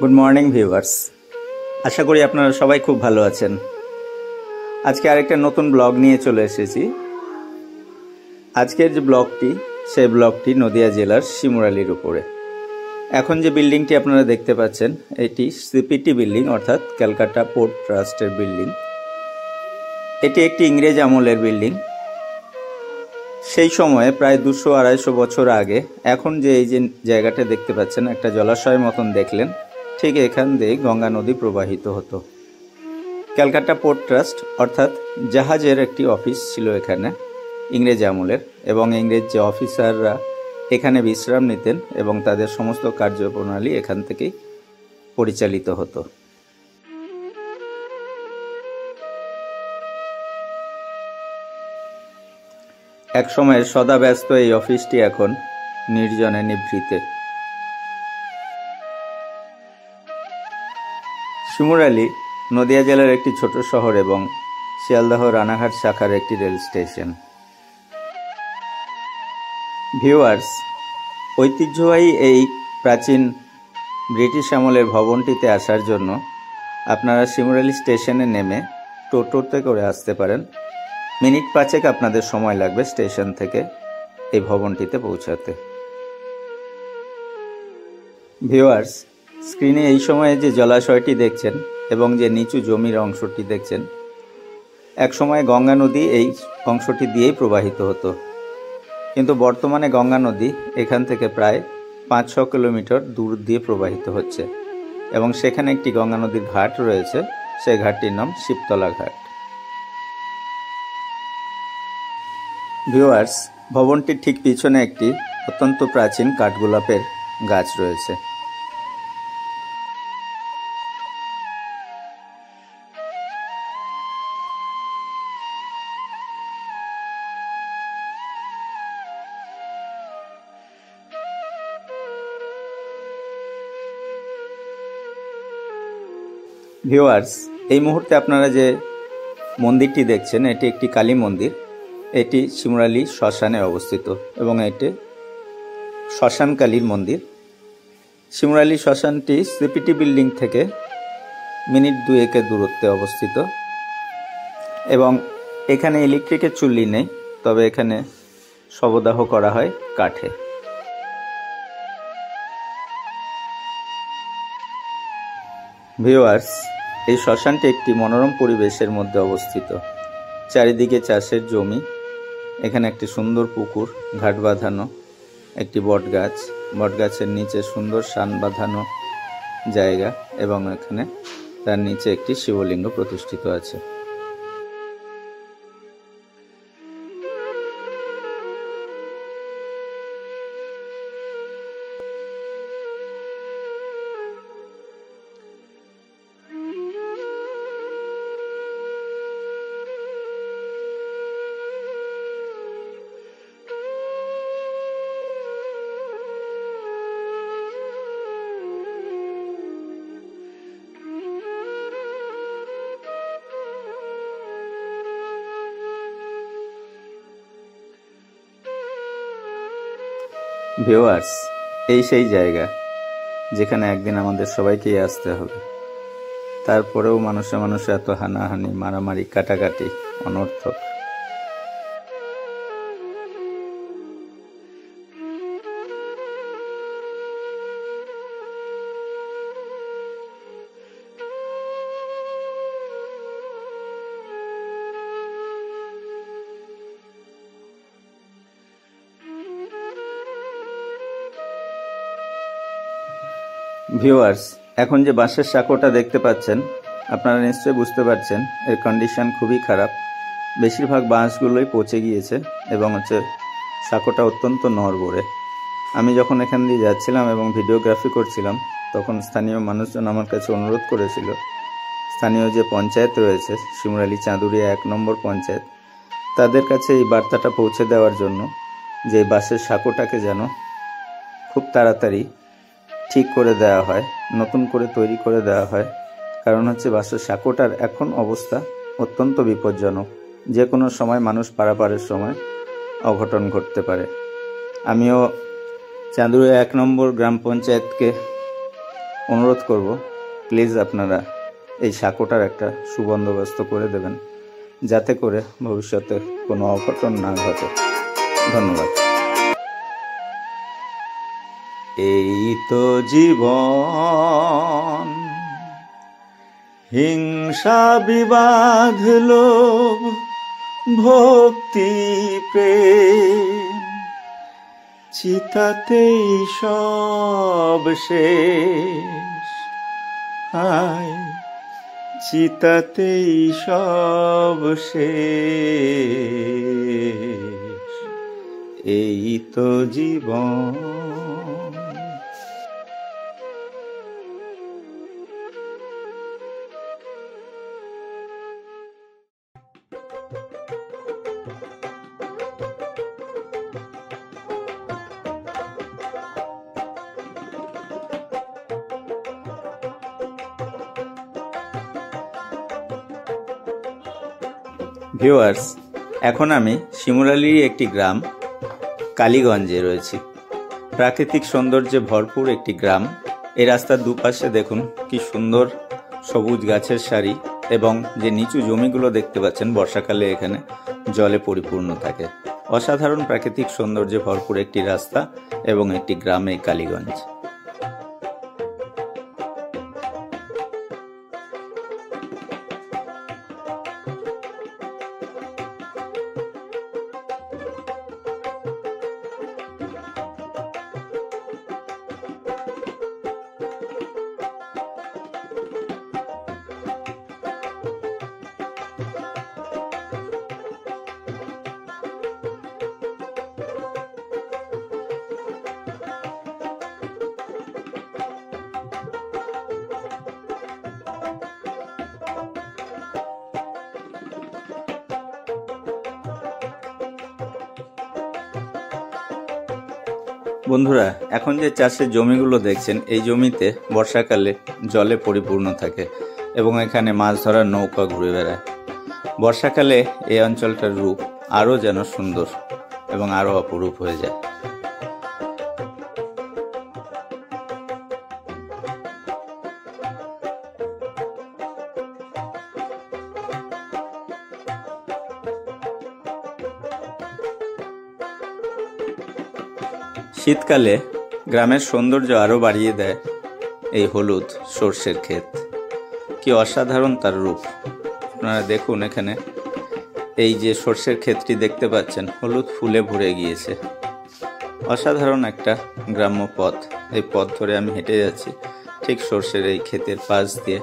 Good morning viewers, আশা করি আপনারা সবাই খুব ভালো আছেন। আজকে আরেকটা নতুন ব্লগ নিয়ে চলে এসেছি। আজকের যে ব্লগটি, সেই ব্লগটি নদিয়া জেলার শিমুরালির উপরে। এখন যে বিল্ডিংটি আপনারা দেখতে পাচ্ছেন, এটি সিপিটি বিল্ডিং অর্থাৎ ক্যালকাটা পোর্ট ট্রাস্টের বিল্ডিং। এটি একটি ইংরেজ আমলের বিল্ডিং। সেই সময়ে প্রায় 200-250 বছর আগে এখন যে এই যে জায়গাটা দেখতে পাচ্ছেন, একটা জলাশয়ের মতন দেখলেন, ঠিক এখান দিয়ে গঙ্গা নদী প্রবাহিত হতো। ক্যালকাটা পোর্ট ট্রাস্ট অর্থাৎ জাহাজের একটি অফিস ছিল এখানে ইংরেজ আমলের, এবং ইংরেজ যে অফিসাররা এখানে বিশ্রাম নিতেন এবং তাদের সমস্ত কার্যপ্রণালী এখান থেকেই পরিচালিত হতো। এক সময়ের সদা ব্যস্ত এই অফিসটি এখন নির্জনে নিভৃতে। শিমুরালি নদিয়া জেলার একটি ছোট শহর এবং শিয়ালদহ রানাঘাট শাখার একটি রেল স্টেশন। ভিউয়ার্স, ঐতিহ্যবাহী এই প্রাচীন ব্রিটিশ আমলের ভবনটিতে আসার জন্য আপনারা শিমুরালি স্টেশনে নেমে টোটোতে করে আসতে পারেন। মিনিট 5 আপনাদের সময় লাগবে স্টেশন থেকে এই ভবনটিতে পৌঁছাতে। ভিউয়ার্স, স্ক্রিনে এই সময়ে যে জলাশয়টি দেখছেন এবং যে নিচু জমির অংশটি দেখছেন, এক সময় গঙ্গা নদী এই অংশটি দিয়েই প্রবাহিত হতো, কিন্তু বর্তমানে গঙ্গা নদী এখান থেকে প্রায় 5-6 কিলোমিটার দূর দিয়ে প্রবাহিত হচ্ছে এবং সেখানে একটি গঙ্গা নদীর ঘাট রয়েছে। সেই ঘাটটির নাম শিবতলা ঘাট। ভিউয়ার্স, ভবনটির ঠিক পিছনে একটি অত্যন্ত প্রাচীন কাঠগোলাপের গাছ রয়েছে। ভিউয়ার্স, এই মুহূর্তে আপনারা যে মন্দিরটি দেখছেন, এটি একটি কালী মন্দির। এটি শিমুরালি শ্মশানে অবস্থিত এবং এটি শ্মশান কালীর মন্দির। শিমুরালি শ্মশানটি সিপিটি বিল্ডিং থেকে মিনিট 2 দূরত্বে অবস্থিত এবং এখানে ইলেকট্রিকের চুল্লি নেই, তবে এখানে শবদাহ করা হয় কাঠে। ভিউয়ার্স, এই শ্মশানটি একটি মনোরম পরিবেশের মধ্যে অবস্থিত। চারিদিকে চাষের জমি, এখানে একটি সুন্দর পুকুর, ঘাট বাঁধানো একটি বটগাছ, বটগাছের নিচে সুন্দর শান বাঁধানো জায়গা এবং এখানে তার নিচে একটি শিবলিঙ্গ প্রতিষ্ঠিত আছে। ভিউয়ার্স, এই সেই জায়গা যেখানে একদিন আমাদের সবাইকেই আসতে হবে। তারপরেও মানুষে মানুষে এত হানাহানি, মারামারি, কাটাকাটি অনর্থক। ভিউয়ার্স, এখন যে বাঁশের সাঁকোটা দেখতে পাচ্ছেন, আপনারা নিশ্চয়ই বুঝতে পারছেন এর কন্ডিশন খুবই খারাপ। বেশিরভাগ বাঁশগুলোই পচে গিয়েছে এবং সাঁকোটা অত্যন্ত নড়বড়ে। আমি যখন এখান দিয়ে যাচ্ছিলাম এবং ভিডিওগ্রাফি করছিলাম, তখন স্থানীয় মানুষজন আমার কাছে অনুরোধ করেছিল স্থানীয় যে পঞ্চায়েত রয়েছে শিমুরালি চাঁদুরিয়া 1 নম্বর পঞ্চায়েত, তাদের কাছে এই বার্তাটা পৌঁছে দেওয়ার জন্য যে বাঁশের সাঁকোটাকে যেন খুব তাড়াতাড়ি ঠিক করে দেওয়া হয়, নতুন করে তৈরি করে দেওয়া হয়। কারণ হচ্ছে বাঁশের সাঁকোটার এখন অবস্থা অত্যন্ত বিপজ্জনক। যে কোনো সময় মানুষ পারাপারের সময় অঘটন ঘটতে পারে। আমিও চাঁদুরিয়া 1 নম্বর গ্রাম পঞ্চায়েতকে অনুরোধ করব, প্লিজ আপনারা এই সাঁকোটার একটা সুবন্দোবস্ত করে দেবেন, যাতে করে ভবিষ্যতে কোনো অঘটন না ঘটে। ধন্যবাদ। এই তো জীবন, হিংসা বিবাদ লোভ ভক্তি প্রেম, চিতাতেই সব শেষ, হায় চিতাতেই সব শেষ। এই তো জীবন। ভিউয়ার্স, এখন আমি শিমুরালির একটি গ্রাম কালীগঞ্জে রয়েছি। প্রাকৃতিক সৌন্দর্যে ভরপুর একটি গ্রাম। এই রাস্তার দুপাশে দেখুন কি সুন্দর সবুজ গাছের সারি, এবং যে নিচু জমিগুলো দেখতে পাচ্ছেন বর্ষাকালে এখানে জলে পরিপূর্ণ থাকে। অসাধারণ প্রাকৃতিক সৌন্দর্যে ভরপুর একটি রাস্তা এবং একটি গ্রাম এই কালীগঞ্জ। বন্ধুরা, এখন যে চাষের জমিগুলো দেখছেন, এই জমিতে বর্ষাকালে জলে পরিপূর্ণ থাকে এবং এখানে মাছ ধরার নৌকা ঘুরে বেড়ায়। বর্ষাকালে এই অঞ্চলটার রূপ আরও যেন সুন্দর এবং আরও অপরূপ হয়ে যায়। শীতকালে গ্রামের সৌন্দর্য আরও বাড়িয়ে দেয় এই হলুদ সর্ষের ক্ষেত। কি অসাধারণ তার রূপ! আপনারা দেখুন, এখানে এই যে সর্ষের ক্ষেতটি দেখতে পাচ্ছেন, হলুদ ফুলে ভরে গিয়েছে। অসাধারণ একটা গ্রাম্য পথ। এই পথ ধরে আমি হেঁটে যাচ্ছি ঠিক সর্ষের এই ক্ষেতের পাশ দিয়ে,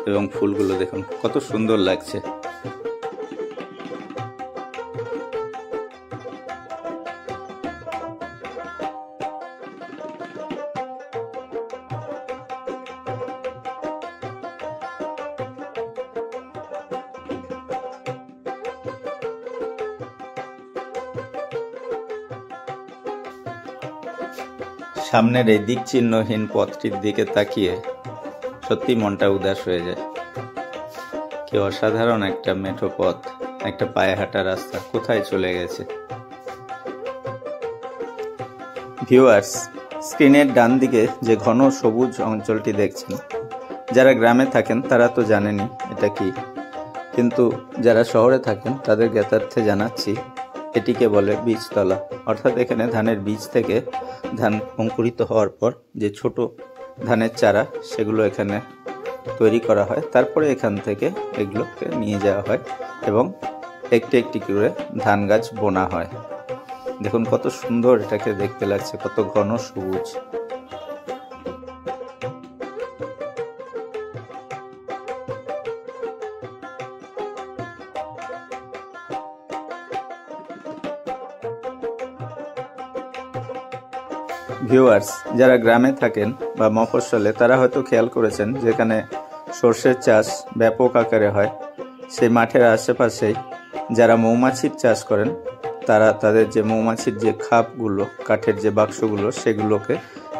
এবং ফুলগুলো দেখুন কত সুন্দর লাগছে। সামনের এই দিক চিহ্নহীন পথটির দিকে তাকিয়ে সত্যি মনটা উদাস হয়ে যায়। কি অসাধারণ একটা মেঠো পথ, একটা পায়ে হাঁটা রাস্তা কোথায় চলে গেছে। ভিউয়ার্স, স্ক্রিনের ডান দিকে যে ঘন সবুজ অঞ্চলটি দেখছেন, যারা গ্রামে থাকেন তারা তো জানেনই এটা কি, কিন্তু যারা শহরে থাকেন তাদের জ্ঞাতার্থে জানাচ্ছি, এটিকে বলে বীজতলা। অর্থাৎ এখানে ধানের বীজ থেকে ধান অঙ্কুরিত হওয়ার পর যে ছোট ধানের চারা, সেগুলো এখানে তৈরি করা হয়। তারপরে এখান থেকে এগুলোকে নিয়ে যাওয়া হয় এবং একটি একটি করে ধান গাছ বোনা হয়। দেখুন কত সুন্দর এটাকে দেখতে লাগছে, কত ঘন সবুজ। ভিউয়ার্স, যারা গ্রামে থাকেন বা মফস্বলে, তারা হয়তো খেয়াল করেছেন যেখানে সর্ষের চাষ ব্যাপক আকারে হয়, সেই মাঠের আশেপাশেই যারা মৌমাছির চাষ করেন, তারা তাদের যে মৌমাছির যে খাপগুলো, কাঠের যে বাক্সগুলো, সেগুলোকে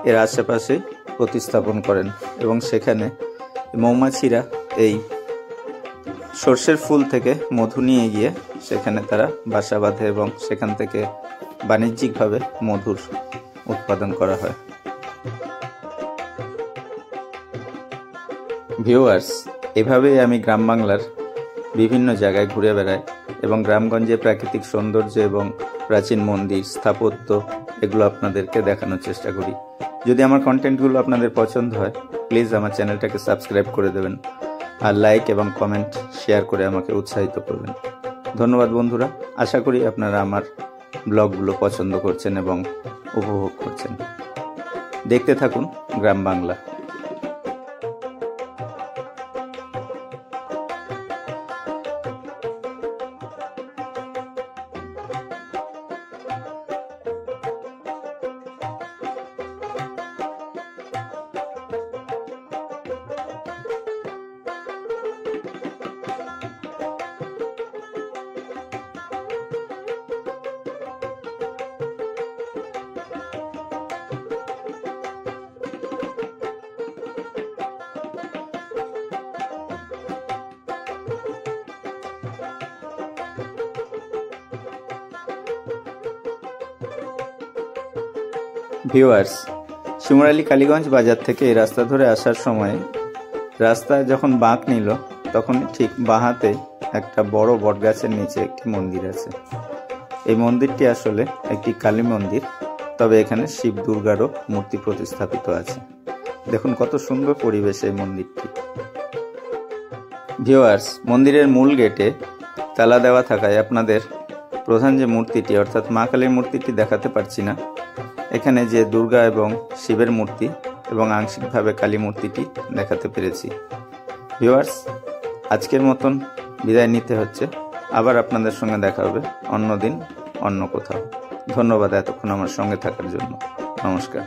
এর আশেপাশেই প্রতিস্থাপন করেন এবং সেখানে মৌমাছিরা এই সর্ষের ফুল থেকে মধু নিয়ে গিয়ে সেখানে তারা বাসা বাঁধে এবং সেখান থেকে বাণিজ্যিকভাবে মধুর উৎপাদন করা হয়। ভিউয়ার্স, এভাবেই আমি গ্রাম বাংলার বিভিন্ন জায়গায় ঘুরে বেড়াই এবং গ্রামগঞ্জে প্রাকৃতিক সৌন্দর্য এবং প্রাচীন মন্দির স্থাপত্য এগুলো আপনাদেরকে দেখানোর চেষ্টা করি। যদি আমার কন্টেন্টগুলো আপনাদের পছন্দ হয়, প্লিজ আমার চ্যানেলটাকে সাবস্ক্রাইব করে দেবেন আর লাইক এবং কমেন্ট শেয়ার করে আমাকে উৎসাহিত করবেন। ধন্যবাদ বন্ধুরা। আশা করি আপনারা আমার ব্লগগুলো পছন্দ করছেন এবং উপভোগ করছেন। দেখতে থাকুন গ্রাম বাংলা। ভিউয়ার্স, শিমুরালী কালীগঞ্জ বাজার থেকে এই রাস্তা ধরে আসার সময় রাস্তায় যখন বাঁক নিল তখন ঠিক বাঁহাতে একটা বড় বটগাছের নিচে একটি মন্দির আছে। এই মন্দিরটি আসলে একটি কালী মন্দির, তবে এখানে শিব দুর্গারও মূর্তি প্রতিস্থাপিত আছে। দেখুন কত সুন্দর পরিবেশ এই মন্দিরটি। ভিউয়ার্স, মন্দিরের মূল গেটে তালা দেওয়া থাকায় আপনাদের প্রধান যে মূর্তিটি অর্থাৎ মা কালীর মূর্তিটি দেখাতে পারছি না। এখানে যে দুর্গা এবং শিবের মূর্তি এবং আংশিকভাবে কালী মূর্তিটি দেখাতে পেরেছি। ভিউয়ার্স, আজকের মতন বিদায় নিতে হচ্ছে। আবার আপনাদের সঙ্গে দেখা হবে অন্য দিন অন্য কোথাও। ধন্যবাদ এতক্ষণ আমার সঙ্গে থাকার জন্য। নমস্কার।